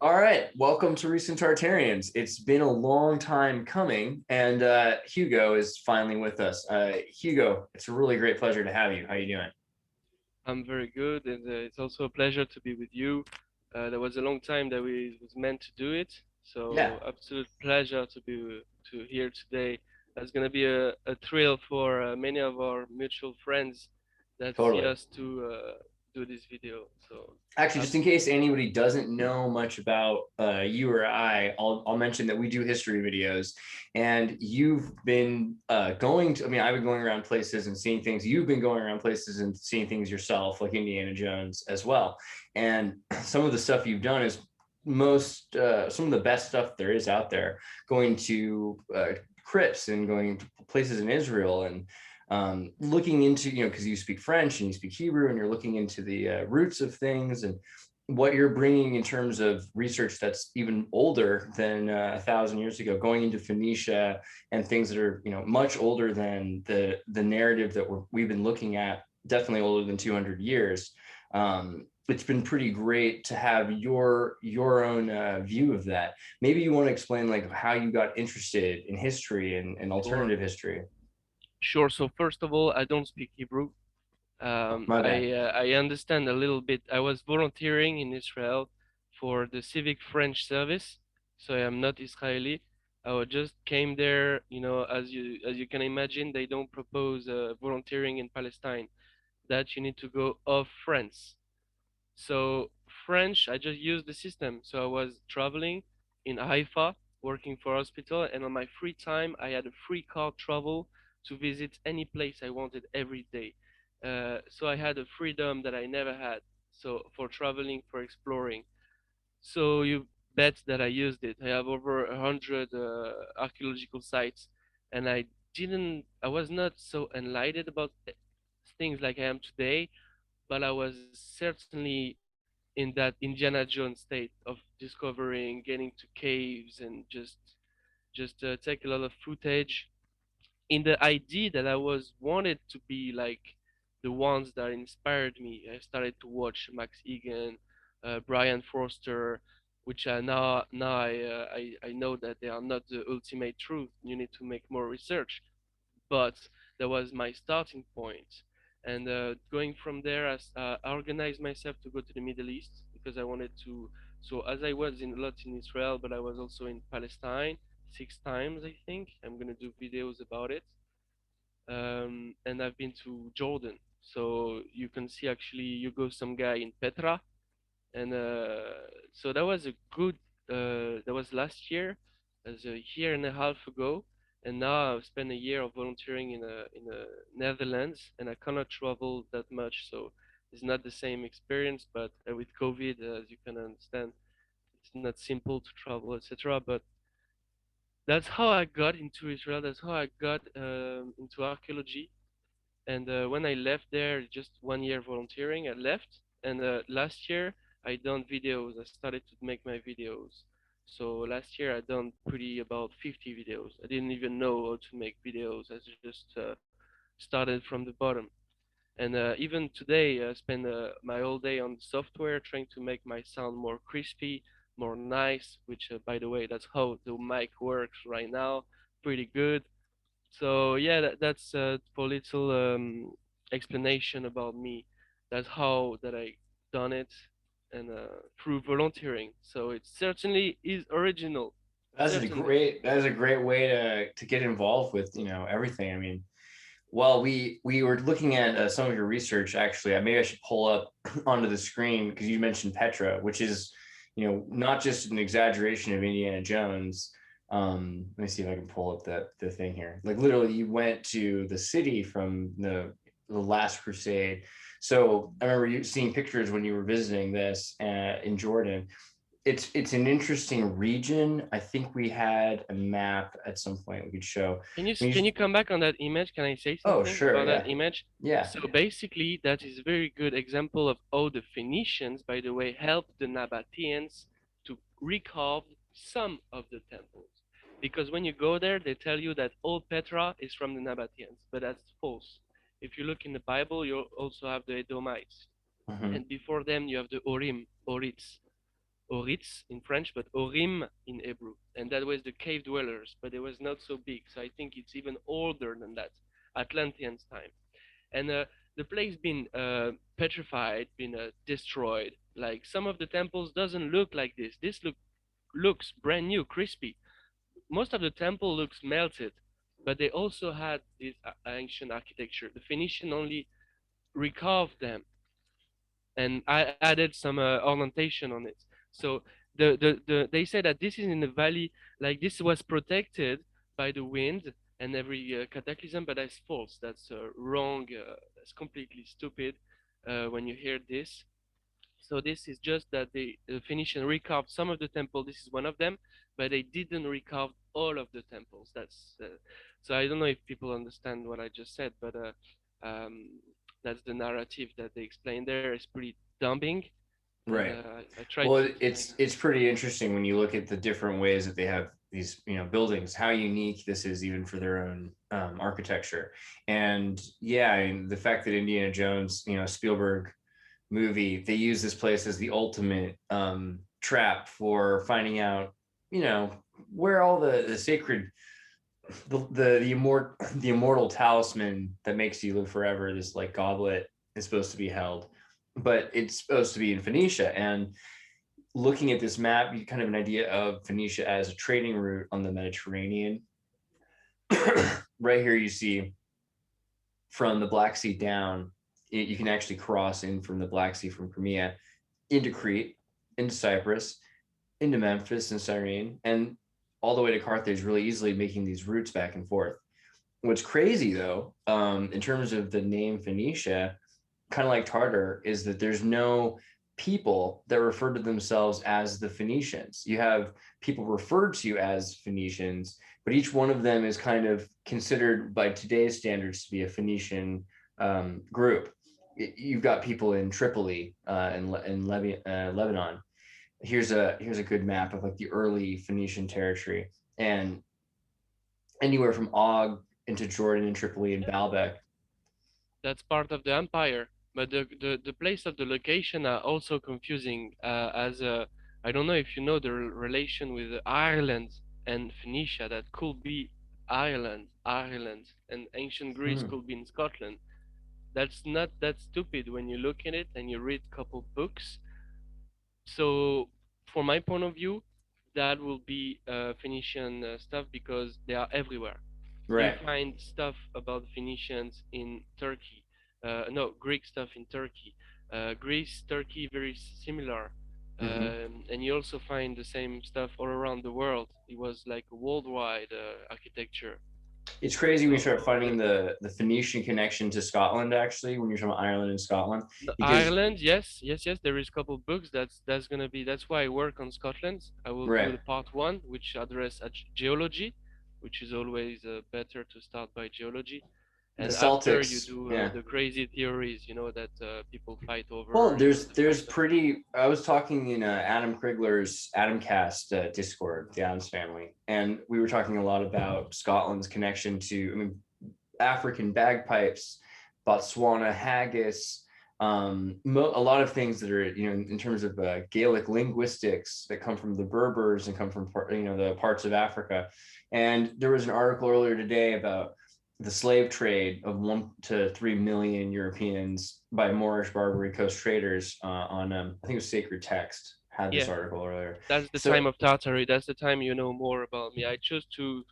All right, welcome to Recent Tartarians. It's been a long time coming, and Hugo is finally with us. Hugo, it's a really great pleasure to have you. How you doing? I'm very good, and it's also a pleasure to be with you. There was a long time that we was meant to do it, Yeah, so absolute pleasure to here today. That's gonna be a thrill for many of our mutual friends that see totally. us to do this video. So Actually, just in absolutely, case anybody doesn't know much about you or I'll mention that we do history videos, and you've been going to. I mean, I've been going around places and seeing things. You've been going around places and seeing things yourself, like Indiana Jones as well. And some of the stuff you've done is some of the best stuff there is out there. Going to crypts and going to places in Israel and looking into, because you speak French and you speak Hebrew and you're looking into the roots of things and what you're bringing in terms of research that's even older than 1,000 years ago, going into Phoenicia and things that are, much older than the narrative that we've been looking at, definitely older than 200 years. It's been pretty great to have your own view of that. Maybe you want to explain like how you got interested in history and sure, alternative history. sure. So first of all, I don't speak Hebrew. My bad. I understand a little bit. I was volunteering in Israel for the civic French service, so I am not Israeli. Just came there, as you can imagine, they don't propose volunteering in Palestine. That you need to go off France. So French, I just used the system. So I was traveling in Haifa, working for hospital, and on my free time, I had a free car travel to visit any place I wanted every day. So I had a freedom that I never had. So for traveling, for exploring. So you bet that I used it. I have over 100 archaeological sites, and I was not so enlightened about things like I am today, but I was certainly in that Indiana Jones state of discovering, getting to caves, and just take a lot of footage in the idea that I was wanted to be like the ones that inspired me. I started to watch Max Egan, Brian Forster, which I know that they are not the ultimate truth. You need to make more research, but that was my starting point. And going from there, I organized myself to go to the Middle East because I wanted to. So as I was in a lot in Israel, but I was also in Palestine 6 times, I think. I'm gonna do videos about it. And I've been to Jordan. So you can see actually Hugo, some guy in Petra, and so that was a good. That was last year, as a year and a half ago, and now I've spent a year of volunteering in the Netherlands, and I cannot travel that much, so it's not the same experience. But with COVID, as you can understand, it's not simple to travel, etc. But that's how I got into Israel. That's how I got into archaeology. And when I left there, just 1 year volunteering, I left. And last year, I done videos. I started to make my videos. So last year, I done pretty about 50 videos. I didn't even know how to make videos. I just started from the bottom. And even today, I spend my whole day on software trying to make my sound more crispy, more nice. Which, by the way, that's how the mic works right now. Pretty good. So yeah, that's for little explanation about me. That's how that I done it, and through volunteering. So it certainly is original, certainly. That is a great way to get involved with, everything. I mean, well, we were looking at some of your research. Actually, maybe I should pull up onto the screen because you mentioned Petra, which is, not just an exaggeration of Indiana Jones. Let me see if I can pull up the thing here. Like literally, you went to the city from the Last Crusade. So I remember you seeing pictures when you were visiting this in Jordan. It's an interesting region. I think we had a map at some point we could show. I mean, Can you come back on that image? Can I say oh, something sure, about that yeah, image? yeah. So basically, that is a very good example of how the Phoenicians, by the way, helped the Nabateans to recarve some of the temples. Because when you go there, they tell you that old Petra is from the Nabateans, but that's false. If you look in the Bible, you also have the Edomites, Mhm. and before them you have the Orits. Oritz in French, but Orim in Hebrew, and that was the cave dwellers, but it was not so big. So I think it's even older than that, Atlanteans time. And the place been petrified, been destroyed. Like some of the temples doesn't look like this. Looks brand new, crispy. Most of the temple looks melted, but they also had this ancient architecture. The Phoenician only recarved them, and I added some ornamentation on it. So they say that this is in the valley, like this was protected by the wind and every cataclysm, but that's false. That's wrong. That's completely stupid when you hear this. So this is just that the Phoenician recarved some of the temple. This is one of them, but they didn't recarve all of the temples. That's so I don't know if people understand what I just said, but um, that's the narrative that they explain there. It's pretty dumbing, and Right. I tried Well, to explain. it's pretty interesting when you look at the different ways that they have these, buildings, how unique this is even for their own architecture. And yeah, I mean, the fact that Indiana Jones, Spielberg movie, they use this place as the ultimate trap for finding out, you know, where all the sacred, the immortal talisman that makes you live forever, this like goblet, is supposed to be held, but it's supposed to be in Phoenicia. And looking at this map, you kind of have an idea of Phoenicia as a trading route on the Mediterranean. Right here, you see from the Black Sea down, you can actually cross in from the Black Sea from Crimea into Crete, into Cyprus, into Memphis and Cyrene, and all the way to Carthage really easily, making these routes back and forth. What's crazy though, in terms of the name Phoenicia, kind of like Tartar, is that there's no people that refer to themselves as the Phoenicians. You have people referred to as Phoenicians, but each one of them is kind of considered by today's standards to be a Phoenician group. You've got people in Tripoli in Lebanon. Here's a good map of like the early Phoenician territory, and anywhere from Og into Jordan and Tripoli and Baalbek. That's part of the empire, but the place of the location are also confusing. As I don't know if you know the relation with Ireland and Phoenicia. That could be Ireland, and ancient Greece Hmm. could be in Scotland. That's not that stupid when you look at it and you read a couple books. So, from my point of view, that will be Phoenician stuff because they are everywhere. You Right. find stuff about Phoenicians in Turkey. No, Greek stuff in Turkey. Greece, Turkey, very similar. Mm-hmm. And you also find the same stuff all around the world. It was like a worldwide architecture. It's crazy when you So start finding the Phoenician connection to Scotland, actually, when you're talking about Ireland and Scotland, because Ireland, yes, yes, yes. There is a couple books. That's gonna be. That's why I work on Scotland. I will do right, the part one, which address geology, which is always better to start by geology, the and after you Celtics, do yeah. the crazy theories, that people fight Well, over, the there's fact of. pretty. I was talking in Adam Krigler's Adamcast Discord, the Adams family, and we were talking a lot about Scotland's connection to, I mean, African bagpipes, Botswana haggis, a lot of things that are, in terms of Gaelic linguistics that come from the Berbers and come from the parts of Africa. And there was an article earlier today about the slave trade of 1 to 3 million Europeans by Moorish Barbary Coast traders on I think it was Sacred Text had this Yeah, article earlier. that's the So time of Tartary. That's the time you know more about me. I chose to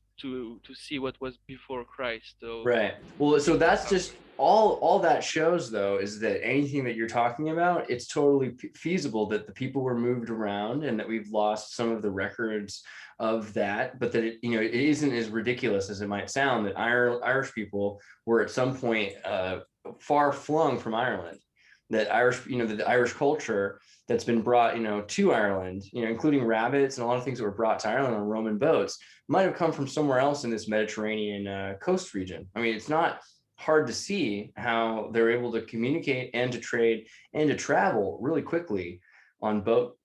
see what was before Christ. So right. Well, so this is that's just all that shows though is that anything that you're talking about, it's totally feasible that the people were moved around and that we've lost some of the records of that, but that it isn't as ridiculous as it might sound that Irish people were at some point far flung from Ireland. That the Irish culture that's been brought, to Ireland, including rabbits and a lot of things that were brought to Ireland on Roman boats might have come from somewhere else in this Mediterranean coast region. I mean, it's not hard to see how they're able to communicate and to trade and to travel really quickly on boat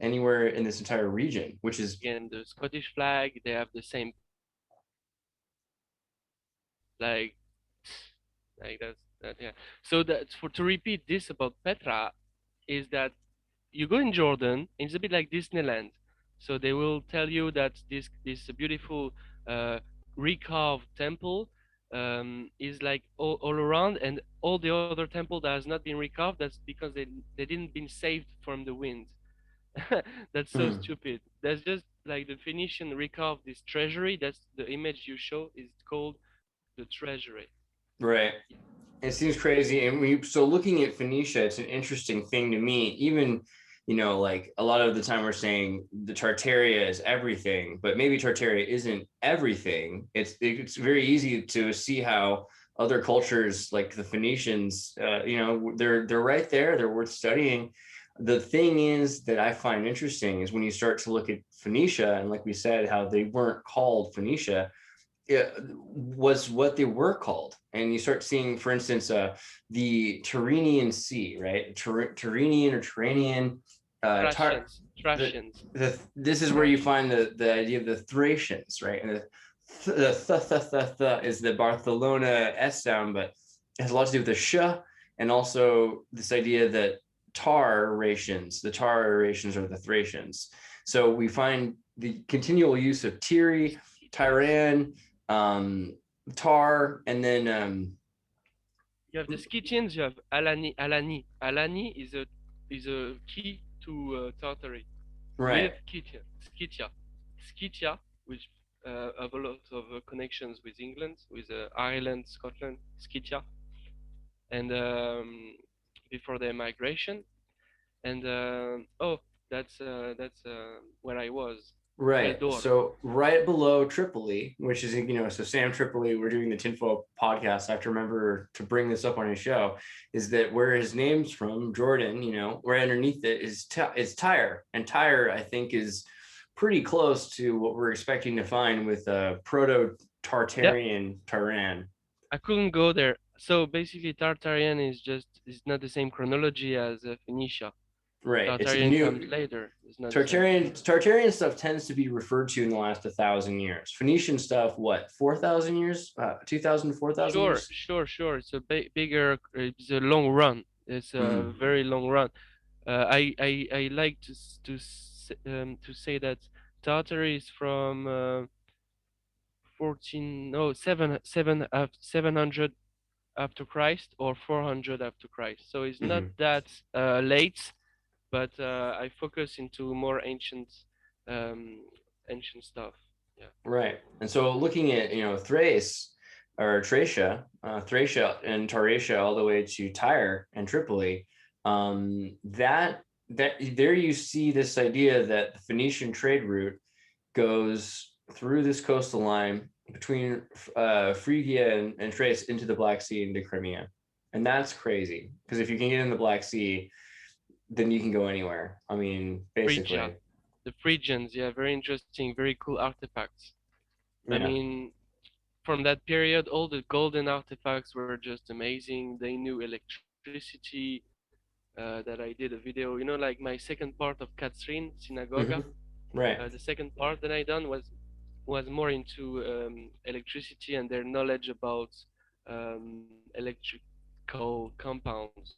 anywhere in this entire region, which is again the Scottish flag. They have the same like that's that, yeah. So that for to repeat this about Petra is that you go in Jordan, and it's a bit like Disneyland. So they will tell you that this beautiful uh, recarved temple is like all around, and all the other temple that has not been recarved, that's because they didn't been saved from the wind. That's so Hmm. stupid. That's just like the Phoenician recarved this treasury. That's the image you show is called the treasury. Right. It seems crazy. And so looking at Phoenicia, it's an interesting thing to me. Even, like a lot of the time we're saying the Tartaria is everything, but maybe Tartaria isn't everything. It's very easy to see how other cultures like the Phoenicians, they're right there. They're worth studying. The thing is that I find interesting is when you start to look at Phoenicia, and like we said, how they weren't called Phoenicia, was what they were called. And you start seeing, for instance, the Tyrrhenian Sea, right? Tyrrhenian or Turanian. Thracians, The, Thracians. this is where you find the idea of the Thracians, right? And the is the Barcelona S sound, but it has a lot to do with the sh, and also this idea that the Tartarians are the Thracians. So we find the continual use of Tiri, Tyran, um, Tar, and then You have the Scythians. You have Alani. Alani is a key to Tartary right, with Scythia, Scythia, which have a lot of connections with England, with Ireland, Scotland, Scythia, and before their migration. And oh, that's where I was, right. Eldor. So right below Tripoli, which is so Sam Tripoli, we're doing the Tinfoil podcast. I have to remember to bring this up on his show. Is that where his name's from? Jordan. Right underneath it is Tyre, and Tyre I think is pretty close to what we're expecting to find with proto Yeah, Tartarian Taran. I couldn't go there. So basically, Tartarian is not the same chronology as Phoenicia. Right. It's a Tartarian comes new later. It's not the same. Tartarian stuff tends to be referred to in the last 1,000 years. Phoenician stuff, what, 4,000 years? 2,000 to 4,000 Sure, years? sure, sure. It's a bigger. It's a long run. It's a Mm-hmm. very long run. I like to say that Tartary is from 14 no 700 after Christ or 400 after Christ. So it's not Mm-hmm. that late, but I focus into more um, ancient stuff. Yeah. Right. And so looking at, Thrace or Thracia and Taracia all the way to Tyre and Tripoli, that there you see this idea that the Phoenician trade route goes through this coastal line between Phrygia and Thrace into the Black Sea into Crimea. And that's crazy because if you can get in the Black Sea, then you can go anywhere. I mean, Phrygia, basically, the Phrygians, yeah, very interesting, very cool artifacts. I yeah. mean, from that period, all the golden artifacts were just amazing. They knew electricity. That I did a video, like my second part of Katsrin Synagoga. Mm-hmm. Right. The second part that I done was more into electricity and their knowledge about electrical compounds,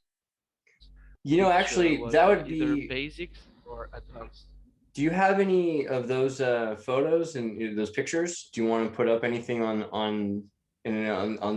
which was Actually, that either would basics be. or advanced. Do you have any of those photos and those pictures? Do you want to put up anything on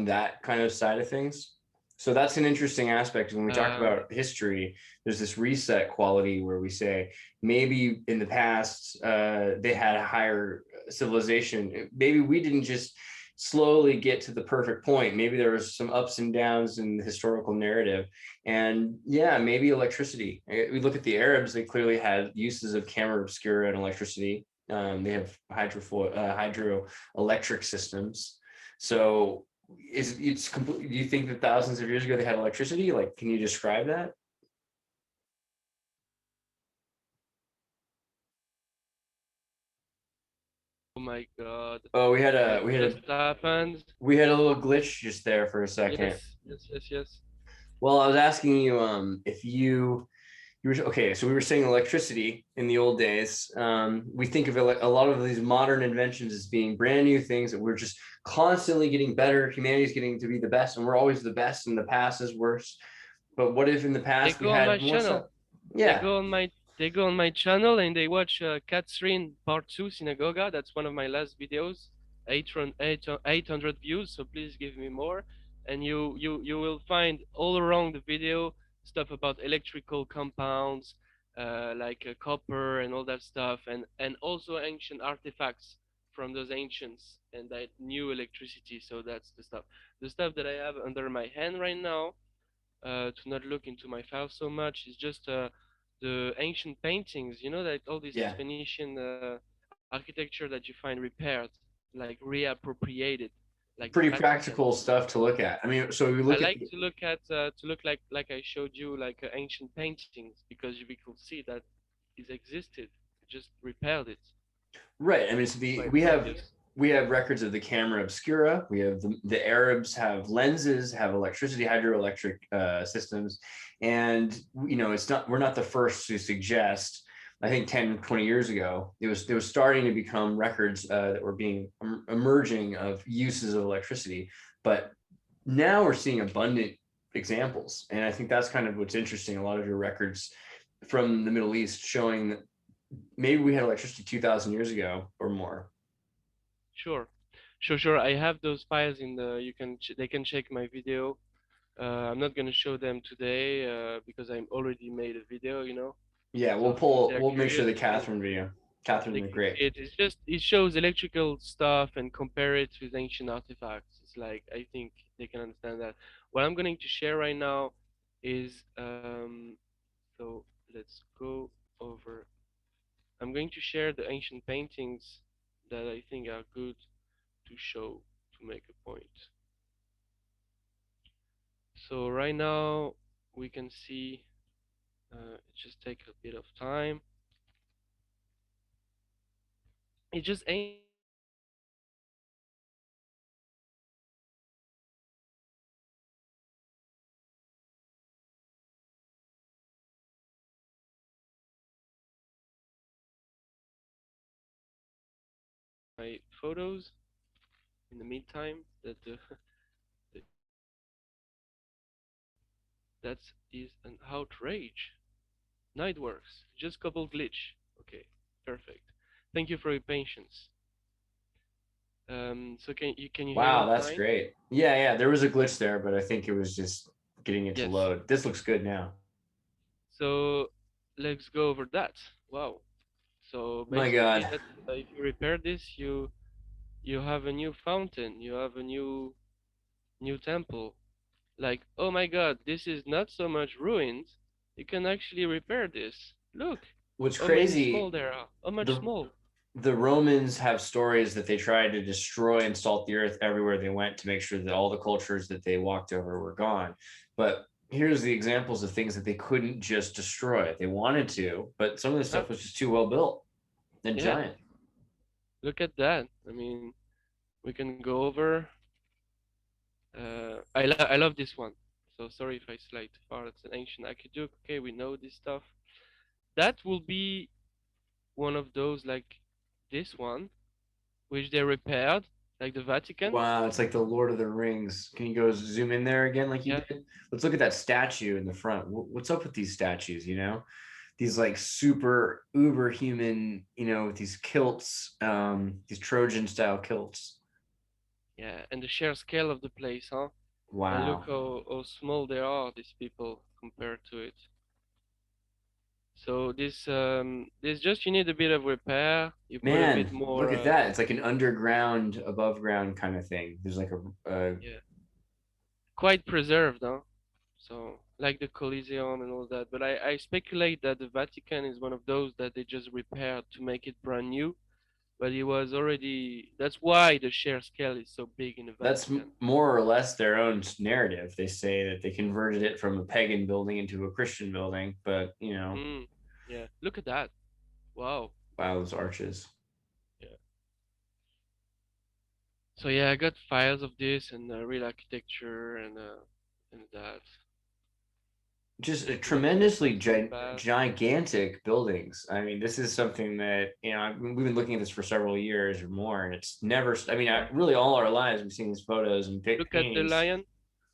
that kind of side of things? So that's an interesting aspect. When we talk Um, about history, there's this reset quality where we say maybe in the past they had a higher civilization. Maybe we didn't just slowly get to the perfect point. Maybe there was some ups and downs in the historical narrative. And yeah, maybe electricity. We look at the Arabs; they clearly had uses of camera obscura and electricity. They have hydroelectric systems. So, do you think that thousands of years ago they had electricity? Like, can you describe that? oh my God, Oh, what just happened? we had a little glitch just there for a second. Yes, yes, yes, yes. Well, I was asking you if you were okay. So we were saying electricity in the old days. We think of a lot of these modern inventions as being brand new things that we're just constantly getting better. Humanity's getting to be the best, and we're always the best, and the past is worse. But what if in the Hey, past we go on my had more stuff? channel. They Yeah, go on my they go on my channel and they watch Catherine Part 2 Synagoga. That's one of my last videos. 800 views, so please give me more. And you will find all around the video stuff about electrical compounds, like copper and all that stuff, and also ancient artifacts from those ancients and that new electricity. So that's the stuff. The stuff that I have under my hand right now, to not look into my files so much, is just the ancient paintings. You know that all this yeah, Phoenician architecture that you find repaired, like reappropriated, like the pretty Vatican. practical stuff to look at. I mean, so we I look at like to look like I showed you, like ancient paintings, because we could see that it existed. Just repaired it right. I mean, so by previous. we have records of the camera obscura. We have the Arabs have lenses, have electricity, hydroelectric systems, and you know, it's not we're not the first to suggest. I think 10, 20 years ago, it was starting to become records that were being emerging of uses of electricity, but now we're seeing abundant examples, and I think that's kind of what's interesting. A lot of your records from the Middle East showing that maybe we had electricity 2,000 years ago or more. Sure, sure. I have those files in the. They can check my video. I'm not gonna show them today because I already made a video, you know. Yeah, So if they're we'll make sure curious, the Catherine video. Catherine they the can Great. see it. It's just it shows electrical stuff and compare it with ancient artifacts. It's like I think they can understand that. What I'm going to share right now is so let's go over. I'm going to share the ancient paintings that I think are good to show to make a point. So right now we can see it just take a bit of time. It just ancient artifacts my photos in the meantime that the that is an outrage. Now it works. Just couple glitch. Okay, perfect. Thank you for your patience. So can you hear Wow, me that's fine? great. Yeah, yeah, there was a glitch there, but I think it was just getting it to Yes. load. This looks good now. So let's go over that. Wow. So My basically, God. that if you repair this, you have a new fountain. You have a new temple. Like, oh my God, this is not so much ruined. You can actually repair this. Look, What's how many small crazy, there are. How much the small? the Romans have stories that they tried to destroy and salt the earth everywhere they went to make sure that all the cultures that they walked over were gone. But here's the examples of things that they couldn't just destroy. They wanted to, but some of the Huh? stuff was just too well built and Yeah. giant. Look at that. I mean, we can go over. I love this one. So sorry if I slide too far. It's an ancient aqueduct. Okay, we know this stuff. That will be one of those like this one, which they repaired, like the Vatican. Wow, it's like the Lord of the Rings. Can you go zoom in there again like you Yeah, did? Let's look at that statue in the front. What's up with these statues, you know? These like super uber human, you know, with these kilts, these Trojan style kilts. yeah, and the sheer scale of the place, huh? And look Wow. how small they are, these people, compared to it. So this just you need a bit of repair. You put a bit Man, look more, at that. It's like an underground, above ground kind of thing. There's like a yeah, quite preserved, huh? So like the Coliseum and all that. But I speculate that the Vatican is one of those that they just repaired to make it brand new. But it was already. That's why the sheer scale is so big in the that's Vatican. more or less their own narrative. They say that they converted it from a pagan building into a Christian building, but you know, Mm, yeah, look at that. Wow. wow, those arches. Yeah. So yeah, I got files of this and real architecture and that. Just a Just going so tremendously so fast. gigantic buildings. I mean, this is something that you know we've been looking at this for several years or more, and it's never. I mean, Sure. really, all our lives we've seen these photos and Look at the paintings, lion.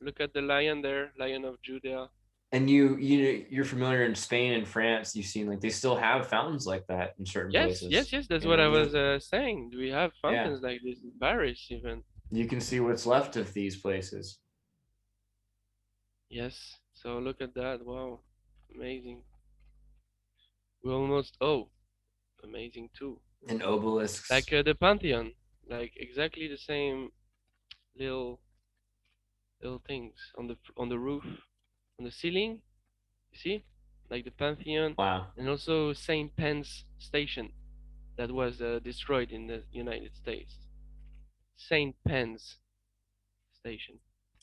Look at the lion there, Lion of Judah. And you're familiar in Spain and France. You've seen like they still have fountains like that in certain Yes, yes, places. yes. That's You what I know, was saying. We have yeah, fountains like this in Paris, even. you can see what's left of these places. Yes. So look at that. Wow, amazing. We almost. Oh, amazing too. And obelisks. Like the Pantheon, like exactly the same little little things on the roof, on the ceiling. You see, like the Pantheon, Wow. and also Saint Penn's Station that was destroyed in the United States. Saint Penn's Station.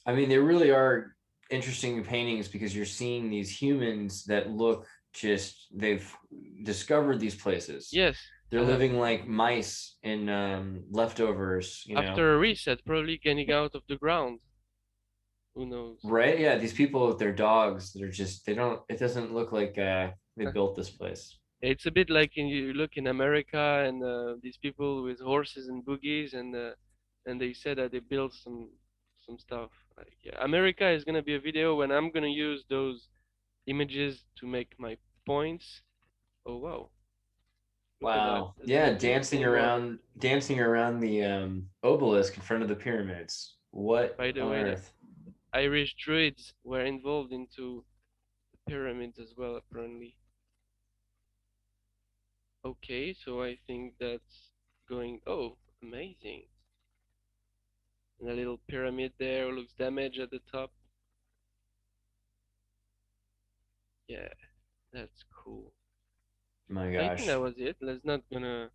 I mean, they really are interesting paintings because you're seeing these humans that look just they've discovered these places. Yes, They're I have. living like mice in leftovers, you know. After a reset, probably getting out of the ground. Who knows? Right? Yeah, these people with their dogs, they're just they don't it doesn't look like they built this place. It's a bit like in you look in America and these people with horses and buggies and they said that they built some stuff. Like yeah, America is gonna be a video when I'm gonna use those images to make my points. Oh wow, look at that. Wow. There's Yeah, no music anymore. dancing around the obelisk in front of the pyramids. What By the on way, the earth? Irish druids were involved into the pyramids as well, apparently. Okay, so I think that's going. Oh, amazing. And a little pyramid there looks damaged at the top. Yeah, that's cool. My I think that gosh. was it. Let's not gonna.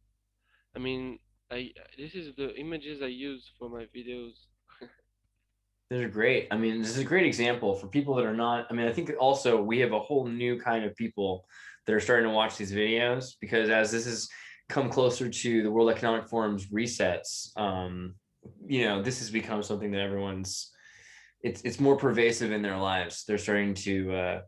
I mean, I this is the images I use for my videos. These are great. I mean, this is a great example for people that are not. I mean, I think also we have a whole new kind of people that are starting to watch these videos because as this has come closer to the World Economic Forum's resets, this has become something that everyone's it's more pervasive in their lives. They're starting to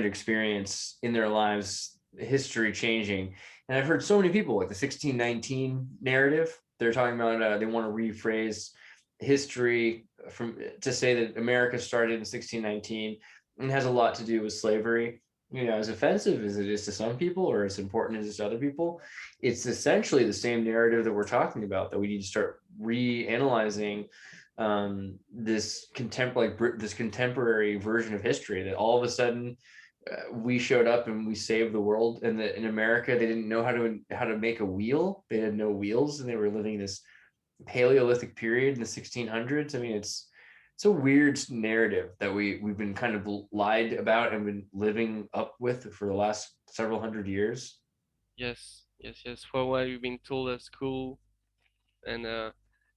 experience in their lives history changing. And I've heard so many people like the 1619 narrative. They're talking about they want to rephrase history from to say that America started in 1619 and has a lot to do with slavery. As offensive as it is to some people or as important as it is to other people, it's essentially the same narrative that we're talking about that we need to start reanalyzing this contemporary version of history that all of a sudden we showed up and we saved the world and that in America they didn't know how to make a wheel. They had no wheels and they were living this Paleolithic period in the 1600s. I mean, it's a weird narrative that we've been kind of lied about and been living up with for the last several hundred years. Yes, yes, yes. For what you've been told at school, and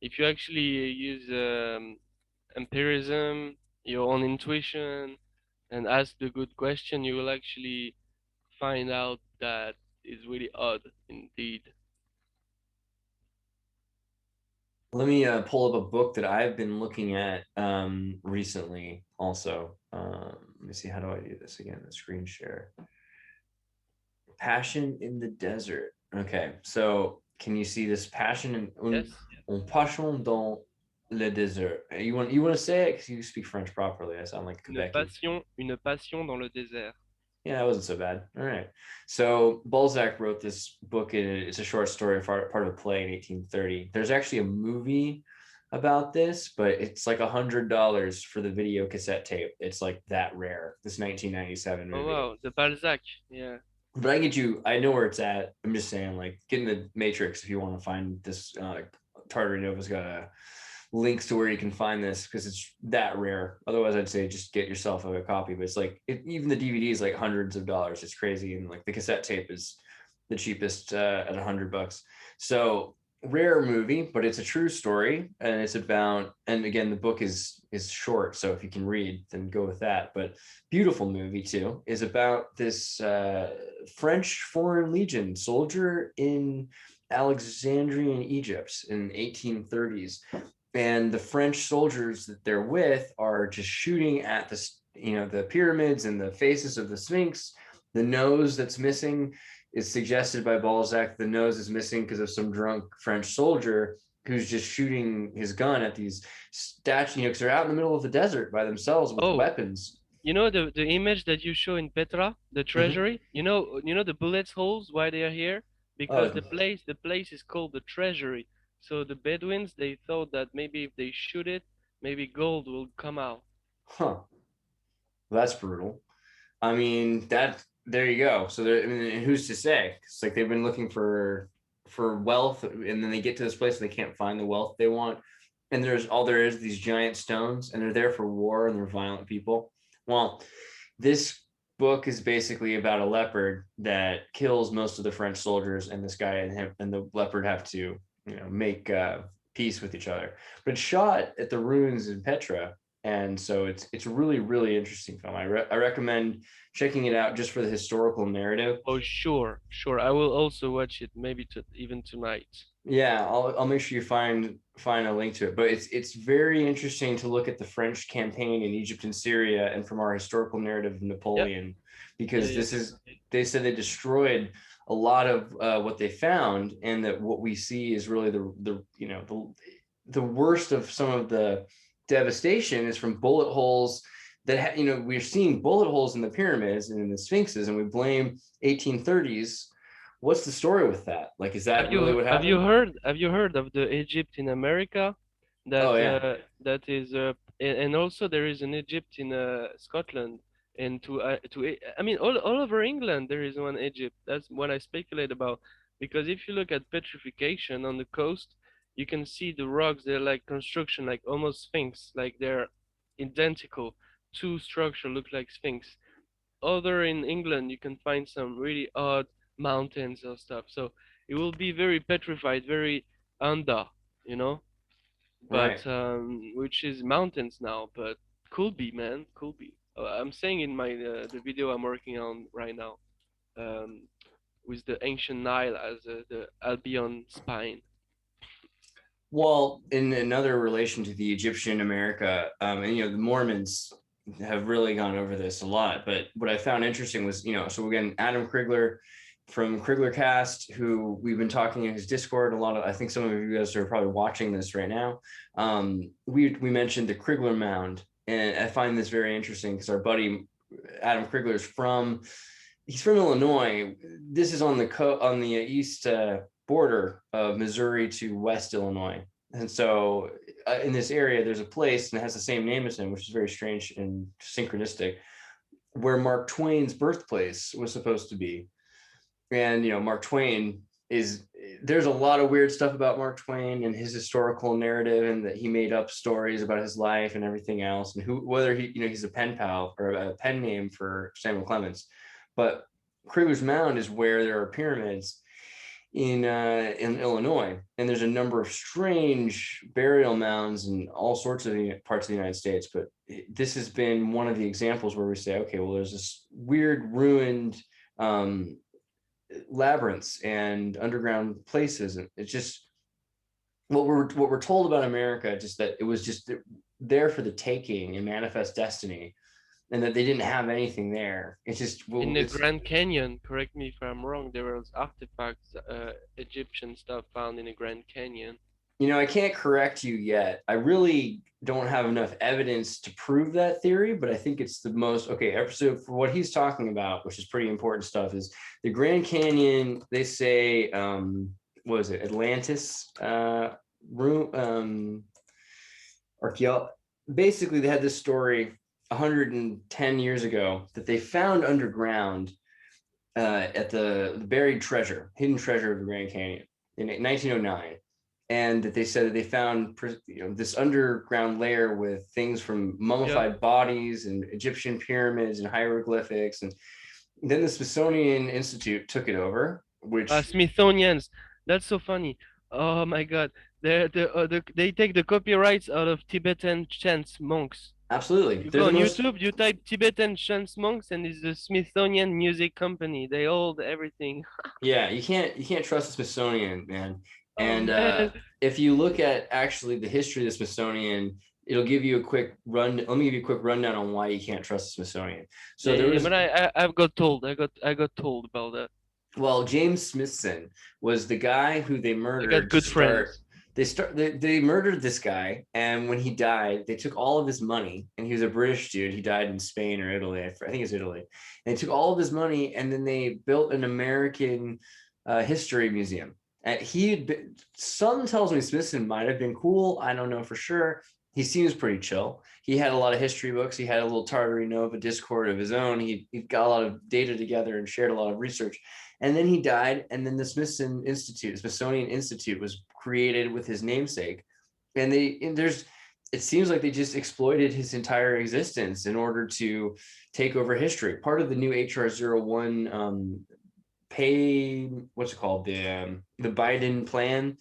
if you actually use empirism, your own intuition, and ask the good question, you will actually find out that it's really odd indeed. Let me pull up a book that I've been looking at recently also. Let me see, how do I do this again? The screen share. Passion in the Desert. Okay, so can you see this passion in Yes, un passion dans le désert? You want to say it because you speak French properly. I sound like Quebecy. une passion dans le désert. Yeah, that wasn't so bad. All right. So Balzac wrote this book. It's a short story, part of a play in 1830. There's actually a movie about this, but it's like $100 for the video cassette tape. It's like that rare. This 1997 Oh movie. wow, the Balzac. Yeah. But I get you. I know where it's at. I'm just saying, like, get in the Matrix if you want to find this. Tartary Nova's got links to where you can find this because it's that rare. Otherwise, I'd say just get yourself a copy. But it's like even the DVD is like hundreds of dollars. It's crazy, and like the cassette tape is the cheapest at $100. So rare movie, but it's a true story, and it's about. And again, the book is short, so if you can read, then go with that. But beautiful movie too is about this French Foreign Legion soldier in Alexandrian Egypt in 1830s, and the French soldiers that they're with are just shooting at the pyramids and the faces of the Sphinx. The nose that's missing is suggested by Balzac. The nose is missing because of some drunk French soldier who's just shooting his gun at these statues, because they're out in the middle of the desert by themselves with Oh, weapons. you know the image that you show in Petra, the Mhm. treasury. You know the bullets holes. Why they are here? Because Uh, the place is called the treasury. So the Bedouins they thought that maybe if they shoot it, maybe gold will come out. huh. That's brutal. I mean, that there you go. So there, I mean, who's to say? It's like they've been looking for wealth, and then they get to this place and they can't find the wealth they want. And there's all there is these giant stones, and they're there for war, and they're violent people. Well, this book is basically about a leopard that kills most of the French soldiers, and this guy and him and the leopard have to, make peace with each other. But it's shot at the ruins in Petra, and so it's a really really interesting film. I recommend checking it out just for the historical narrative. Oh sure, sure. I will also watch it maybe even tonight. Yeah, I'll make sure you find a link to it. But it's very interesting to look at the French campaign in Egypt and Syria, and from our historical narrative of Yeah, Napoleon, yeah, because yeah, this is definitely. they said they destroyed a lot of what they found, and that what we see is really the worst of some of the devastation is from bullet holes that we're seeing bullet holes in the pyramids and in the sphinxes, and we blame 1830s. What's the story with that? Like, is that really what happened? Have you heard of the Egypt in America? Oh That yeah, that is and also there is an Egypt in Scotland and I mean all over England there is one Egypt. That's what I speculate about because if you look at petrification on the coast, you can see the rocks. They're like construction, like almost sphinx, like they're identical. Two structure look like sphinx. Other in England, you can find some really odd mountains or stuff. So it will be very petrified, very under, you know, right. but which is mountains now, but could be, man, could be. I'm saying in my the video I'm working on right now, um, with the ancient Nile as the Albion spine. Well, in another relation to the Egyptian America, and the Mormons have really gone over this a lot. But what I found interesting was, so again, Adam Krigler from Krigler Cast, who we've been talking in his Discord a lot of. I think some of you guys are probably watching this right now. We mentioned the Krigler Mound, and I find this very interesting because our buddy Adam Krigler is from. He's from Illinois. This is on the east border of Missouri to West Illinois. And so in this area, there's a place and it has the same name as him, which is very strange and synchronistic, where Mark Twain's birthplace was supposed to be. And, Mark Twain there's a lot of weird stuff about Mark Twain and his historical narrative, and that he made up stories about his life and everything else, and whether he's a pen pal or a pen name for Samuel Clemens. But Kruger's Mound is where there are pyramids in Illinois, and there's a number of strange burial mounds in all sorts of parts of the United States. But this has been one of the examples where we say, okay, well, there's this weird ruined um, labyrinths and underground places, and it's just what we're told about America, just that it was just there for the taking and manifest destiny, and that they didn't have anything there. It's just In well, the it's Grand Canyon, correct me if I'm wrong, there was artifacts, Egyptian stuff found in the Grand Canyon. I can't correct you yet. I really don't have enough evidence to prove that theory, but I think it's the most okay. So for what he's talking about, which is pretty important stuff, is the Grand Canyon. They say, what is it, Atlantis? Room archaeo. Basically, they had this story 110 years ago that they found underground at the buried treasure, hidden treasure of the Grand Canyon in 1909, and that they said that they found this underground layer with things from Yeah. mummified bodies and Egyptian pyramids and hieroglyphics, and then the Smithsonian Institute took it over, which Smithsonians. That's so funny. Oh my God. They take the copyrights out of Tibetan chants monks. absolutely You they're go the on most. YouTube, you type Tibetan chants monks, and it's the Smithsonian Music Company. They hold everything. Yeah, you can't trust the Smithsonian, man. Oh And man. if you look at actually the history of the Smithsonian, it'll give you a quick run. Let me give you a quick rundown on why you can't trust the Smithsonian. Yeah, So yeah, there yeah. was But I've got told. I got told about that. Well, James Smithson was the guy who they I got murdered to good start friends. they murdered this guy, and when he died they took all of his money, and he was a British dude. He died in Spain or Italy, I think it's Italy. And they took all of his money, and then they built an American history museum. And he had been, some tells me Smithson might have been cool, I don't know for sure. He seems pretty chill. He had a lot of history books. He had a little Tartary Nova Discord of his own. He got a lot of data together and shared a lot of research. And then he died, and then the Smithsonian Institute was created with his namesake. And it seems like they just exploited his entire existence in order to take over history. Part of the new HR-01 what's it called, the Biden plan,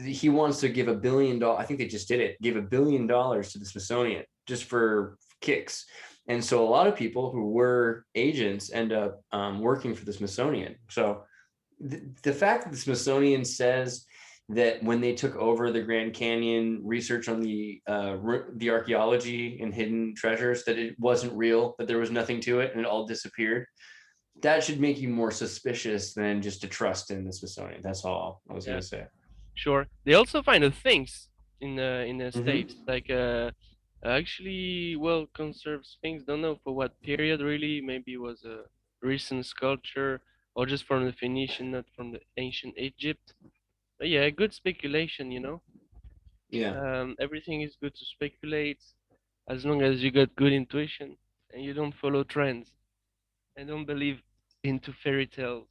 he wants to give $1 billion. I think they just did it, give $1 billion to the Smithsonian just for kicks. And so a lot of people who were agents end up working for the Smithsonian. So the fact that the Smithsonian says that when they took over the Grand Canyon research on the archaeology and hidden treasures, that it wasn't real, that there was nothing to it and it all disappeared, that should make you more suspicious than just to trust in the Smithsonian. That's all I was Yeah, going to say. sure. They also find things in the Mm-hmm. states, like actually well conserved things. Don't know for what period really. Maybe it was a recent sculpture or just from the Phoenician, not from the ancient Egypt. But yeah, good speculation, you know. Yeah, Everything is good to speculate as long as you got good intuition and you don't follow trends and don't believe into fairy tales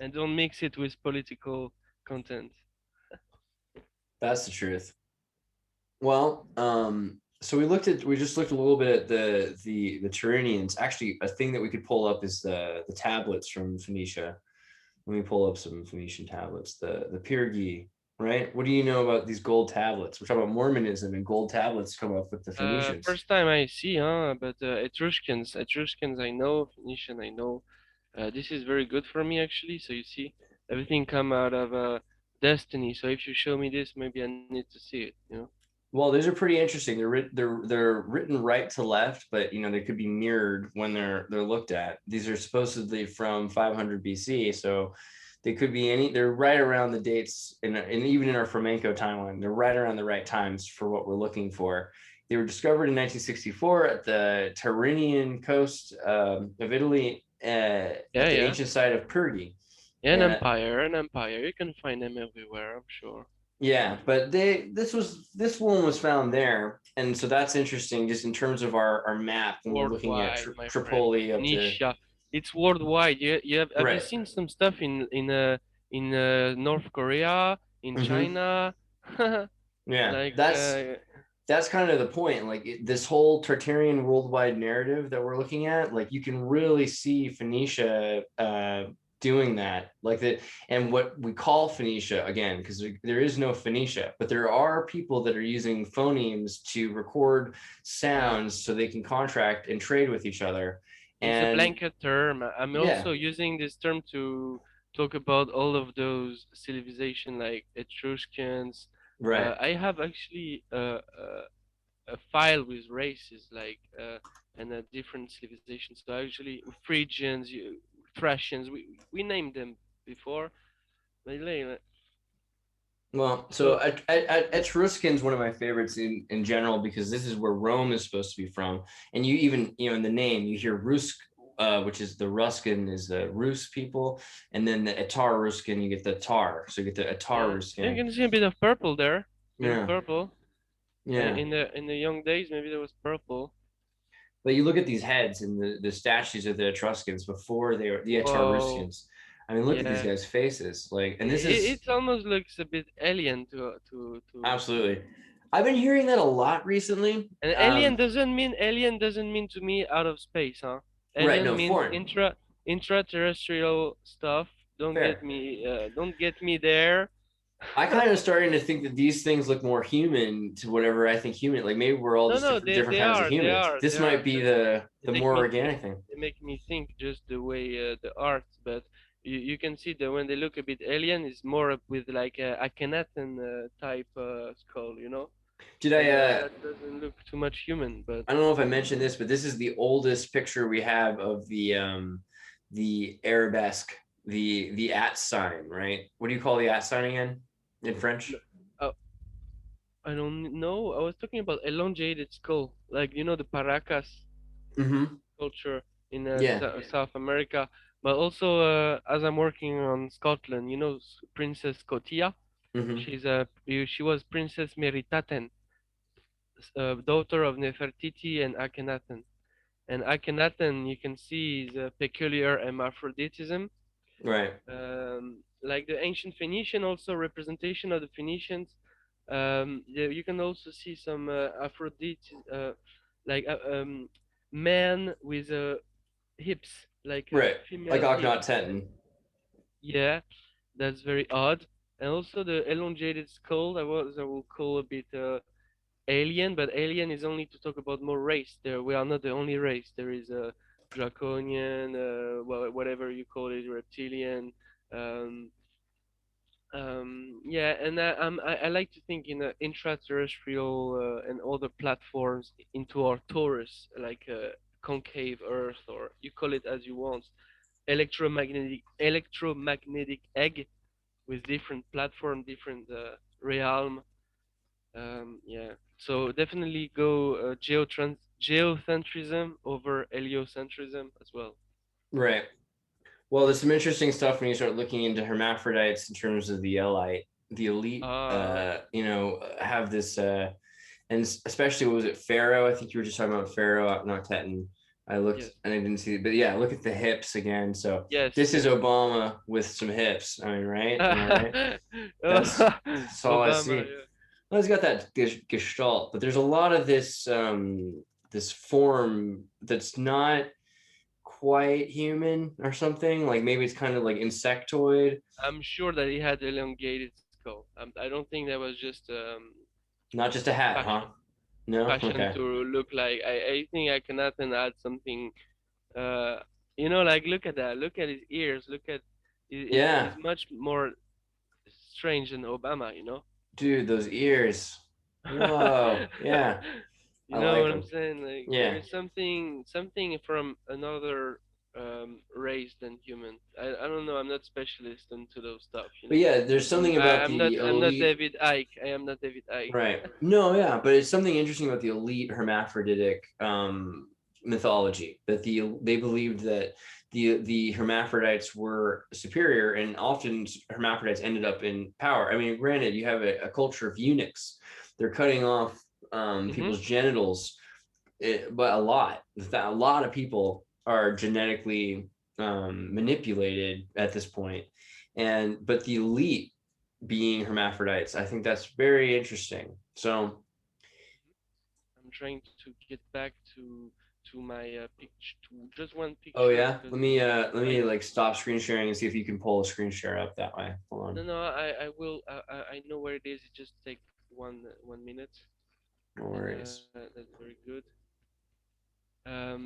and don't mix it with political content. that's the truth. Well, so we just looked a little bit at the Tartarians. Actually, a thing that we could pull up is the tablets from Phoenicia. Let me pull up some Phoenician tablets. The Pyrgi, right? What do you know about these gold tablets? We're talking about Mormonism, and gold tablets come up with the Phoenicians. First time I see, huh? But Etruscans I know, Phoenician I know. This is very good for me actually. So you see, everything come out of destiny. So if you show me this, maybe I need to see it. You know. Well, these are pretty interesting. They're written right to left, but they could be mirrored when they're looked at. These are supposedly from 500 BC, so they could be any. They're right around the dates, and even in our flamenco timeline, they're right around the right times for what we're looking for. They were discovered in 1964 at the Tyrrhenian coast of Italy, Yeah, at the yeah. ancient site of Pyrgi. An Uh, empire, an empire. You can find them everywhere, I'm sure. Yeah, but this one was found there, and so that's interesting just in terms of our map when we're looking at Worldwide, my friend. Tripoli up to Phoenicia. It's worldwide. Have you right. seen some stuff in North Korea, in Hmm. China? Yeah, Like that's kind of the point. Like this whole Tartarian worldwide narrative that we're looking at, like you can really see Phoenicia doing that, like that, and what we call Phoenicia again, because there is no Phoenicia, but there are people that are using phonemes to record yeah. sounds so they can contract and trade with each other. It's a And blanket term. I'm yeah, also using this term to talk about all of those civilization like Etruscans. right. I have actually a file with races like and different civilizations. So actually, Phrygians, Thracians, we named them before. Well, so So Etruscan's one of my favorites in general because this is where Rome is supposed to be from, and you even in the name you hear Rusk, which is the Ruskin is the Rus people, and then the Etar Ruskin you get the Tar, so you get the Etar yeah, you Ruskin. can see a bit of purple there, bit of Yeah, purple. yeah. In the young days, maybe there was purple. But you look at these heads and the statues of the Etruscans before they were the Whoa, Etruscans. I mean, look at these yeah. guys' faces, like, and this is It almost looks a bit alien to. absolutely. I've been hearing that a lot recently. And alien doesn't mean to me out of space, huh? Right, Alien no, means foreign, intraterrestrial stuff. fair. Don't get me there. I kind of starting to think that these things look more human to whatever I think human. Like maybe we're all No, just no, different kinds of humans. they This are. might be Just the more organic thing. they make me think just the way the art, but you can see that when they look a bit alien, it's more up with like a Akhenaten type skull, you know, Did and I? that doesn't look too much human, but I don't know if I mentioned this, but this is the oldest picture we have of the arabesque, the at sign, right? What do you call the at sign again in French? oh, I don't know. I was talking about elongated skull, like the Paracas Mm-hmm. culture in Yeah. South America, but also as I'm working on Scotland, Princess Cotia. Mm-hmm. She was Princess Meritaten, daughter of Nefertiti and Akhenaten. And Akhenaten, you can see, is a peculiar hermaphroditism. Right. Like the ancient Phoenician, also representation of the Phoenicians. You can also see some Aphrodite, like man with hips, like Right. Like female hips. Akhenaten. Yeah, that's very odd. And also the elongated skull, I will call a bit alien, but alien is only to talk about more race. There, we are not the only race. There is a draconian, whatever you call it, reptilian. Um, yeah, and I like to think in intraterrestrial and other platforms into our torus, like concave Earth, or you call it as you want, electromagnetic egg with different platform, different realm. Yeah, so definitely go geocentrism over heliocentrism as well. Right. Well, there's some interesting stuff when you start looking into hermaphrodites in terms of the elite. The elite, Ah, have this, and especially what was it, Pharaoh? I think you were just talking about Pharaoh, not Teton. I looked yes, and I didn't see it, but yeah, look at the hips again. So yes, this is yes. Obama with some hips. I mean, right? Am I right? That's all I Obama, see. yeah. Well, he's got that gestalt, but there's a lot of this this form that's not quite human or something. Like maybe it's kind of like insectoid, I'm sure that he had elongated skull. I don't think that was just not just a hat, huh? fashion, No, fashion okay, to look like. I think I cannot add something. Uh, like look at that. Look at his ears. Look at he's yeah, much more strange than Obama. dude, those ears. Whoa, yeah, You I know like what I'm them. saying? Like there Yeah, is something from another race than human. I don't know. I'm not specialist into those stuff. but yeah, there's something about I'm not the I'm not elite. David Icke. I am not David Icke. Right. No, yeah, but it's something interesting about the elite hermaphroditic mythology that they believed that the hermaphrodites were superior, and often hermaphrodites ended up in power. I mean, granted, you have a culture of eunuchs; they're cutting off Mhm. people's genitals, but a lot of people are genetically manipulated at this point, and but the elite being hermaphrodites. I think that's very interesting. So, I'm trying to get back to my picture, to just one oh picture yeah, because let I me like stop screen sharing and see if you can pull a screen share up that way. Hold on, no, I will. I know where it is. It just take 1 minute, no and worries. that's very good.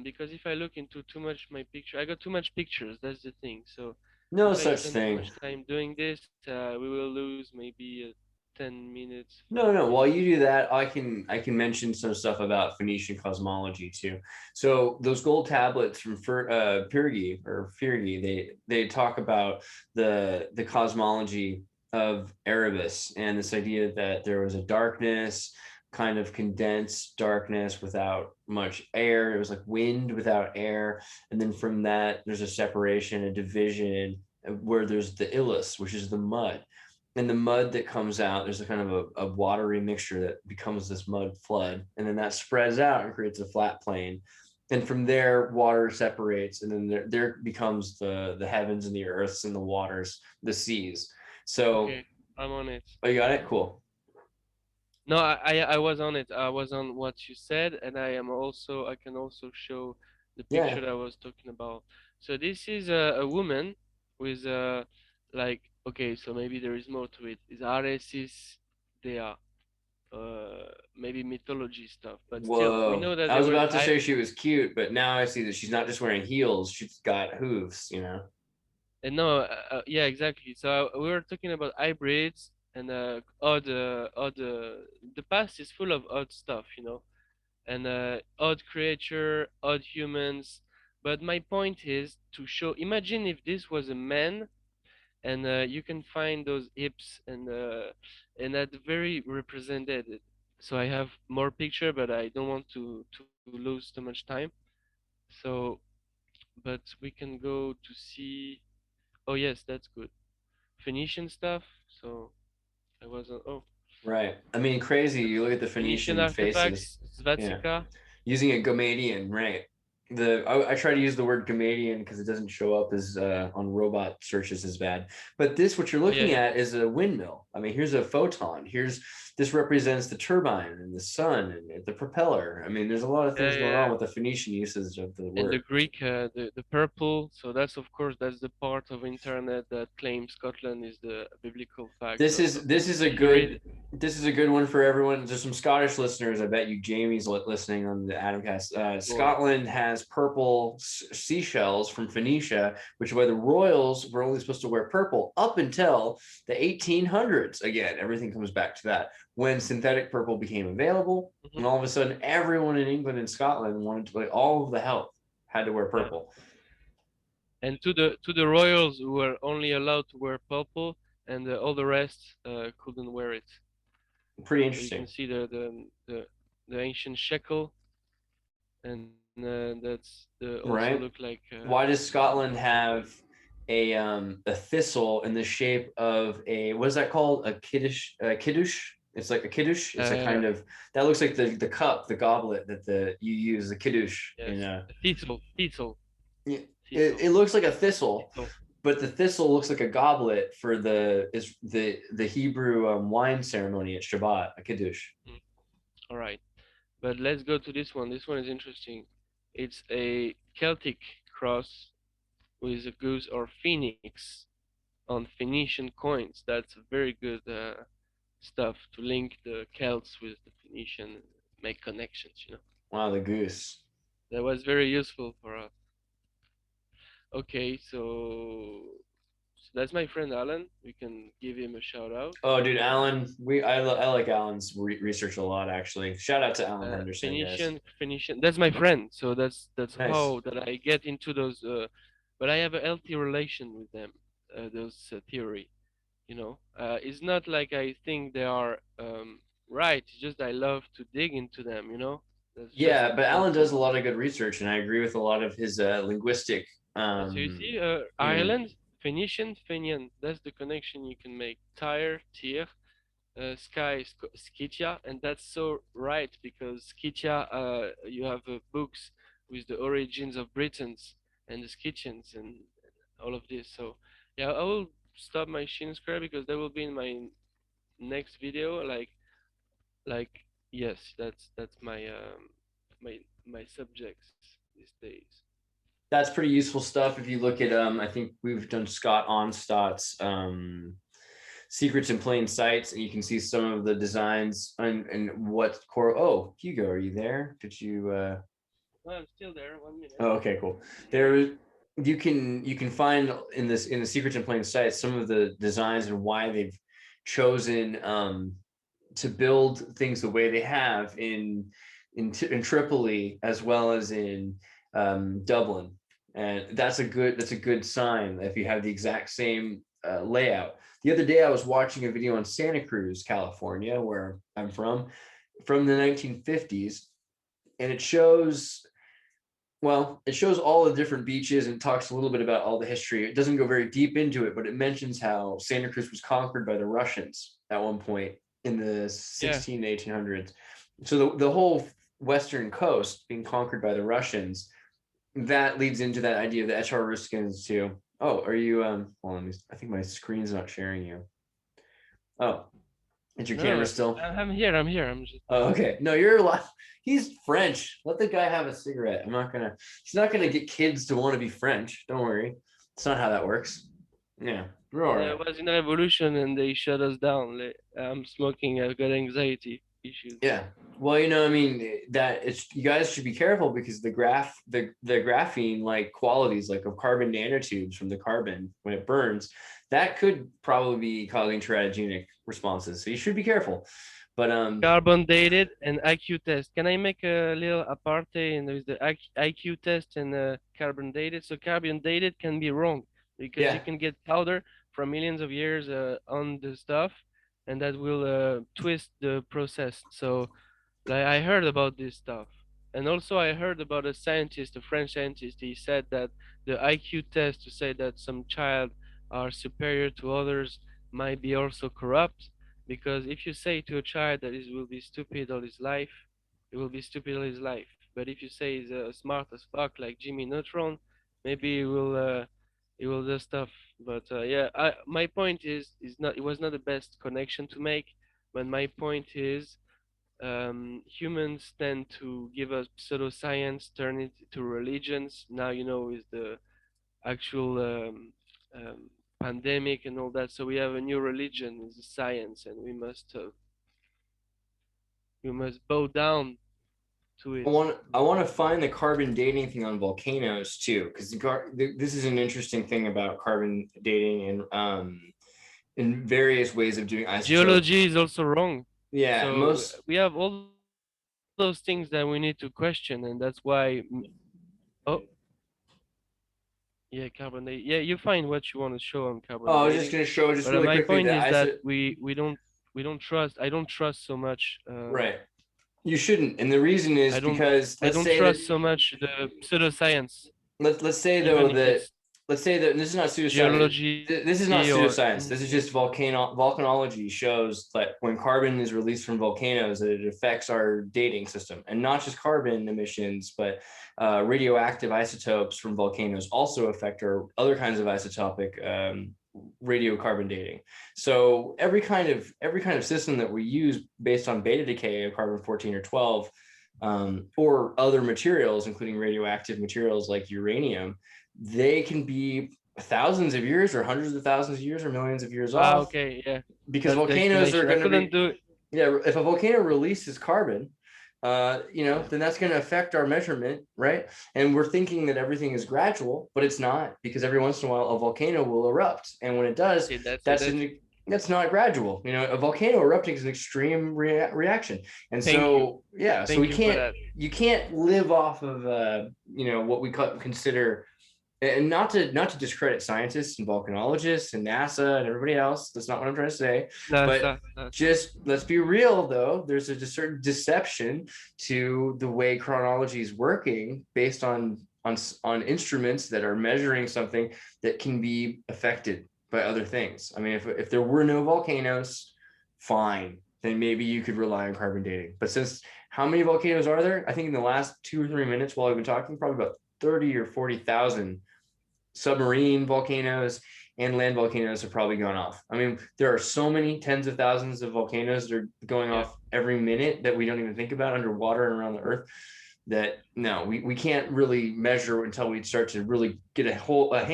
Because if I look into too much my picture, I got too much pictures. That's the thing. So No if I such spend too thing. much time doing this, we will lose maybe 10 minutes, No, five no. While minutes. you do that, I can mention some stuff about Phoenician cosmology too. So those gold tablets from Pyrgi or Firgi, they talk about the cosmology of Erebus and this idea that there was a darkness, kind of condensed darkness without much air. It was like wind without air, and then from that there's a separation, a division where there's the Ilus, which is the mud, and the mud that comes out, there's a kind of a watery mixture that becomes this mud flood, and then that spreads out and creates a flat plain, and from there water separates, and then there becomes the heavens and the earths and the waters, the seas. So, Okay, I'm on it. oh, you got it, cool. No, I was on it. I was on what you said, and I can also show the Yeah. picture I was talking about. So this is a woman with like, okay, so maybe there is more to it. Is Aresis Dea, maybe mythology stuff, but still we Whoa, know that I there was was about to say she was cute, but now I see that she's not just wearing heels, she's got hooves. and no, yeah, exactly. So we were talking about hybrids and the past is full of odd stuff. And odd creature, odd humans. But my point is to show. Imagine if this was a man and you can find those hips and that's very represented. So I have more picture, but I don't want to lose too much time. So, but we can go to see. Oh yes, that's good. Phoenician stuff. So I wasn't. Oh, Right. I mean, crazy. You look at the Phoenician Phoenician faces. artifacts, Yeah. Svatika. Using a Gomadian, right? I try to use the word Gomadian because it doesn't show up as on robot searches as bad. But this, what you're Oh yeah, looking yeah, at, is a windmill. I mean, here's a photon. Here's this represents the turbine and the sun and the propeller. I mean, there's a lot of yeah, things going yeah. on with the Phoenician usage of the And the word. Greek, the purple. So that's of course that's the part of internet that claims Scotland is the biblical fact This of is this is a if you read. good one for everyone. There's some Scottish listeners. I bet you Jamie's listening on the Adamcast. Or Scotland has purple seashells from Phoenicia, which is why the royals were only supposed to wear purple up until the 1800s. Again, everything comes back to that when synthetic purple became available, Mhm. and all of a sudden, everyone in England and Scotland wanted to like all of the health had to wear Yeah. purple. And to the royals who were only allowed to wear purple, and all the rest couldn't wear it. Pretty So you interesting, can see the ancient shekel, and that's the also look right? like Why does Scotland something good. have a thistle in the shape of a, what is that called? A kiddush? Kiddush? It's like a kiddush. It's a Uh, kind of, that looks like the cup, the goblet that the you use, the kiddush in yes, a. thistle, thistle, It, thistle, it looks like a thistle, thistle. but the thistle looks like a goblet for the Hebrew wine ceremony at Shabbat, a kiddush. Mm. All right, but let's go to this one. This one is interesting. It's a Celtic cross with a goose or phoenix on Phoenician coins. That's very good stuff to link the Celts with the Phoenician, make connections. Wow, the goose. That was very useful for us. Okay, so that's my friend Alan. We can give him a shout out. Oh, dude, Alan, I like Alan's research a lot actually. Shout out to Alan Henderson, guys. Phoenician. That's my friend. So that's Nice. how that I get into those. But I have a healthy relation with them. Those theory. It's not like I think they are right. It's just I love to dig into them. That's just Yeah, but Alan does something. a lot of good research, and I agree with a lot of his linguistic. So you see, Yeah, Ireland, Phoenician, Fenian. That's the connection you can make. Tyre, Tyr, Sky, Scythia, and that's so right because Scythia, you have books with the origins of Britons and the Scythians and all of this. So yeah, I will stop my Shin Square because that will be in my next video. Like yes, that's my subjects these days. that's pretty useful stuff. If you look at, I think we've done Scott Onstott's secrets in plain sights, and you can see some of the designs and what core. Oh, Hugo, are you there? Did you? Oh, I'm still there. 1 minute. Oh, okay, cool. There, you can find in the secrets in plain sight some of the designs and why they've chosen to build things the way they have in Tripoli as well as in Dublin, and that's a good sign if you have the exact same layout. The other day, I was watching a video on Santa Cruz, California, where I'm from the 1950s, and it shows all the different beaches and talks a little bit about all the history. It doesn't go very deep into it, but it mentions how Santa Cruz was conquered by the Russians at one point in the Yeah. 16 to 1800s. So the whole western coast being conquered by the Russians, that leads into that idea of the Etruscans too. Oh, are you hold on, I think my screen's not sharing you. Oh, is your camera No, still? I'm here. I'm here. I'm just. Oh, okay. No, you're alive. He's French. Let the guy have a cigarette. He's not gonna get kids to want to be French. Don't worry. It's not how that works. Yeah, we're all Yeah, right. I was in a revolution and they shut us down. I'm smoking. I've got anxiety issues. Yeah. Well, I mean, that it's you guys should be careful because the graphene like qualities like of carbon nanotubes from the carbon when it burns, that could probably be causing teratogenic responses. So you should be careful. But Carbon dated and IQ test. Can I make a little aparte and with the IQ test and carbon dated? So carbon dated can be wrong because yeah, you can get powder from millions of years on the stuff, and that will twist the process. So like I heard about this stuff. And also I heard about a scientist, a French scientist. He said that the IQ test to say that some child are superior to others might be also corrupt, because if you say to a child that he will be stupid all his life, he will be stupid all his life. But if you say he's smart as fuck like Jimmy Neutron, maybe he will do stuff. But yeah, my point is not, it was not the best connection to make, but my point is humans tend to give us pseudoscience, turn it to religions. Now, with the actual pandemic and all that, so we have a new religion, is science, and we must bow down to I it. want I want to find the carbon dating thing on volcanoes too, because this is an interesting thing about carbon dating and in various ways of doing isotope. Geology is also wrong. Yeah, So most. we have all those things that we need to question, and that's why. Oh, yeah, carbon dating. Yeah, you find what you want to show on carbon Oh, I was just dating, going to show just but really my quickly point that is that iso. we don't trust. I don't trust so much. Right, you shouldn't, and the reason is because I let's don't say that trust so much the pseudoscience, let's say though even if that it's let's say that this is not pseudoscience. geology This is not or pseudoscience. This is just volcanology shows that when carbon is released from volcanoes, that it affects our dating system, and not just carbon emissions, but radioactive isotopes from volcanoes also affect our other kinds of isotopic radiocarbon dating. So every kind of system that we use based on beta decay of carbon 14 or 12, or other materials, including radioactive materials like uranium, they can be thousands of years or hundreds of thousands of years or millions of years off, okay, yeah, because that's the volcanoes are explanation. I going to couldn't be. do it. Yeah, if a volcano releases carbon, Yeah, then that's going to affect our measurement, right? And we're thinking that everything is gradual, but it's not, because every once in a while a volcano will erupt, and when it does, okay, that's it. that's That's it. that's not gradual. A volcano erupting is an extreme reaction, and Thank you, so yeah, so thank you for that. you can't live off of what we consider, and not to discredit scientists and volcanologists and NASA and everybody else. That's not what I'm trying to say. But NASA. just let's be real, though. There's a certain deception to the way chronology is working based on instruments that are measuring something that can be affected by other things. I mean, if there were no volcanoes, fine, then maybe you could rely on carbon dating. But since how many volcanoes are there? I think in the last 2 or 3 minutes while I've been talking, probably about 30 or 40,000 submarine volcanoes and land volcanoes have probably gone off. I mean, there are so many tens of thousands of volcanoes that are going Yeah. off every minute that we don't even think about underwater and around the earth, that no, we can't really measure until we start to really get a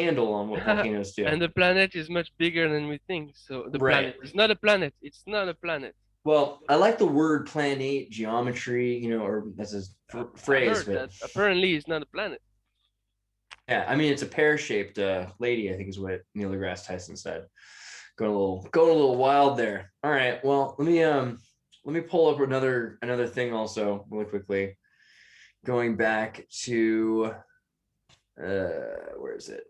handle on what volcanoes do. And the planet is much bigger than we think. So the Right. planet is not a planet. It's not a planet. Well, I like the word planate geometry, or that's a I phrase, heard but that apparently it's not a planet. yeah, I mean, it's a pear-shaped lady, I think is what Neil deGrasse Tyson said. Going a little wild there. All right, well, let me pull up another thing also really quickly. Going back to where is it?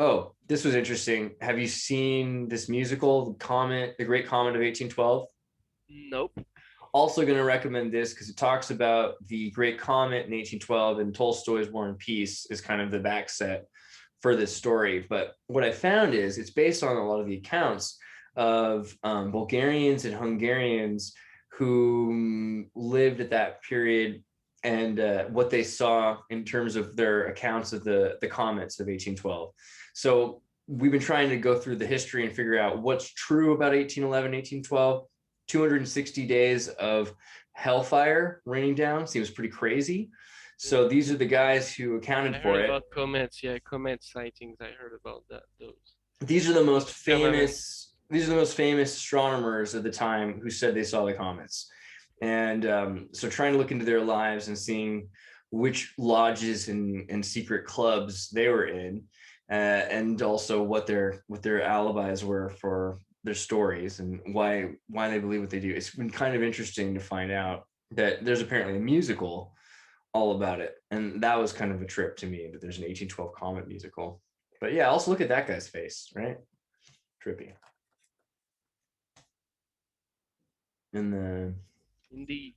Oh, this was interesting. Have you seen this musical, The Great Comet of 1812? Nope. Also going to recommend this because it talks about the Great Comet in 1812, and Tolstoy's War and Peace is kind of the back set for this story. But what I found is it's based on a lot of the accounts of Bulgarians and Hungarians who lived at that period, and what they saw in terms of their accounts of the comets of 1812. So we've been trying to go through the history and figure out what's true about 1811, 1812. 260 days of hellfire raining down seems pretty crazy. So these are the guys who accounted I for heard it. about comets. Yeah, comet sightings. I heard about that. Those. These are the most Firmament. famous astronomers of the time who said they saw the comets. And so trying to look into their lives and seeing which lodges and secret clubs they were in, and also what their alibis were for their stories and why they believe what they do. It's been kind of interesting to find out that there's apparently a musical all about it, and that was kind of a trip to me. But there's an 1812 comet musical. But yeah, also look at that guy's face, right? Trippy. And then, Indeed.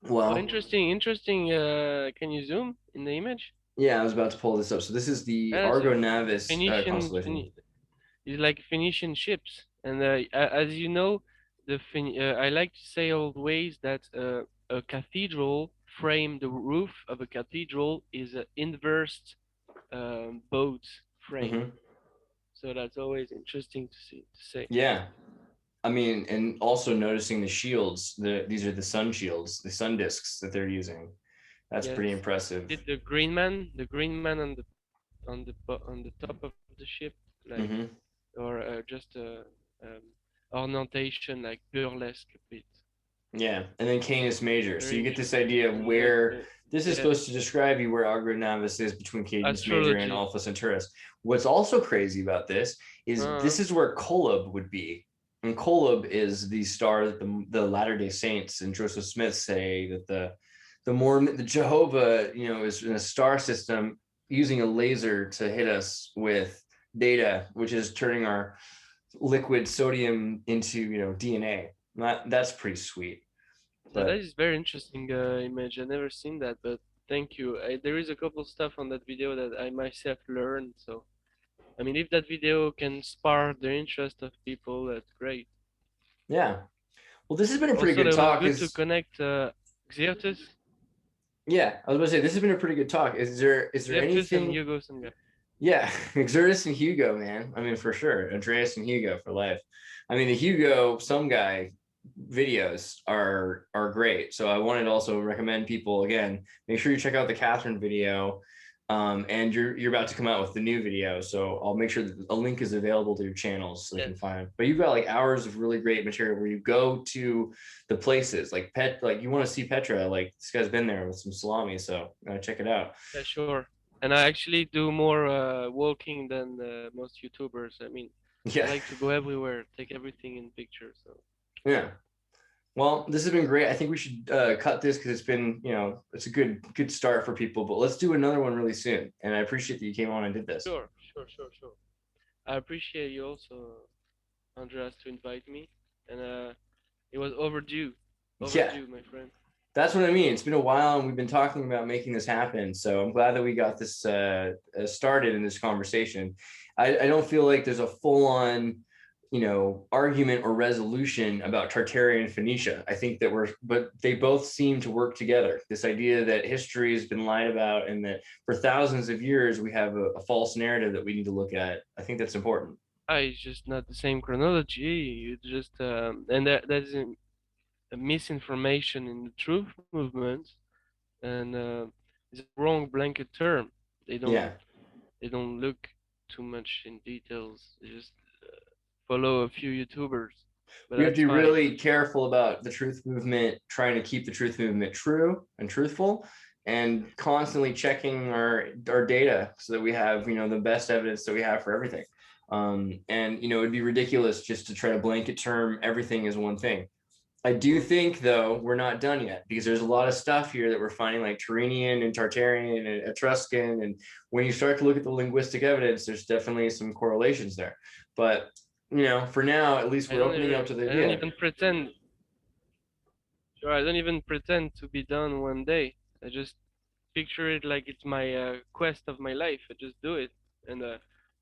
Oh, well, interesting. Can you zoom in the image? yeah, I was about to pull this up. So this is the That's a Argo Navis Phoenician. constellation. It's like Phoenician ships, and as you know, I like to say always that a cathedral frame, the roof of a cathedral is an inverse boat frame. Mm-hmm. So that's always interesting to see to say. Yeah, I mean, and also noticing the shields. These are the sun shields, the sun discs that they're using. That's pretty Yes. impressive. Did the green man on the top of the ship, like, Mm-hmm. or just a um, ornamentation like burlesque a bit. Yeah, and then Canis Major. So Very you get this interesting. idea of And where this is yeah, supposed to describe you where Argo Navis is between Canis Major and astrology. Alpha Centaurus. What's also crazy about Uh, this is where Kolob would be. And Kolob is the star that the Latter-day Saints and Joseph Smith say that the Mormon, the Jehovah, is in a star system using a laser to hit us with data, which is turning our liquid sodium into DNA. That's pretty sweet. that But is very interesting image. I never seen that, but thank you. There is a couple stuff on that video that I myself learned. So I mean, if that video can spark the interest of people, that's great. yeah, well, this has been a pretty Also, good that was talk. good to Is connect Xirtus, Yeah, I was about to say this has been a pretty good talk. Is there Xirtus and anything? Hugo Sanga. Yeah, Xirtus and Hugo, man. I mean, for sure, Andreas and Hugo for life. I mean, the Hugo some guy videos are great. So I wanted to also recommend people again. Make sure you check out the Catherine video. And you're about to come out with the new video, so I'll make sure that a link is available to your channels so they can Yes. find. But you've got like hours of really great material where you go to the places like you want to see Petra. Like this guy's been there with some salami, so check it out. Yeah, sure. And I actually do more walking than most YouTubers. I mean, I Yeah, like to go everywhere, take everything in pictures. So yeah. Well, this has been great. I think we should cut this because it's been, it's a good start for people. But let's do another one really soon. And I appreciate that you came on and did this. sure. I appreciate you also, Andreas, to invite me, and it was Yeah, overdue, my friend. that's what I mean. It's been a while, and we've been talking about making this happen. So I'm glad that we got this started in this conversation. I don't feel like there's a full on, argument or resolution about Tartaria and Phoenicia. I think that but they both seem to work together. This idea that history has been lied about, and that for thousands of years we have a false narrative that we need to look at. I think that's important. It's just not the same chronology. You just and that's a misinformation in the truth movement, and it's a wrong blanket term. They don't Yeah. they don't look too much in details. They just follow a few YouTubers, but We have to that's be fine. really careful about the truth movement, trying to keep the truth movement true and truthful, and constantly checking our data so that we have the best evidence that we have for everything. And it'd be ridiculous just to try to blanket term everything as one thing. I do Mm. think though we're not done yet, because there's a lot of stuff here that we're finding, like Turanian and Tartarian and Etruscan, and when you start to look at the linguistic evidence, there's definitely some correlations there. But for now, at least we're opening up to the I don't idea. even pretend. Sure, I don't even pretend to be done one day. I just picture it like it's my quest of my life. I just do it, and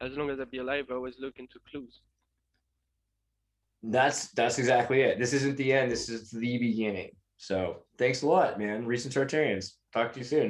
as long as I be alive, I always look into clues. That's exactly it. This isn't the end. Mm. This is the beginning. So thanks a lot, man. Recent Tartarians. Talk to you soon.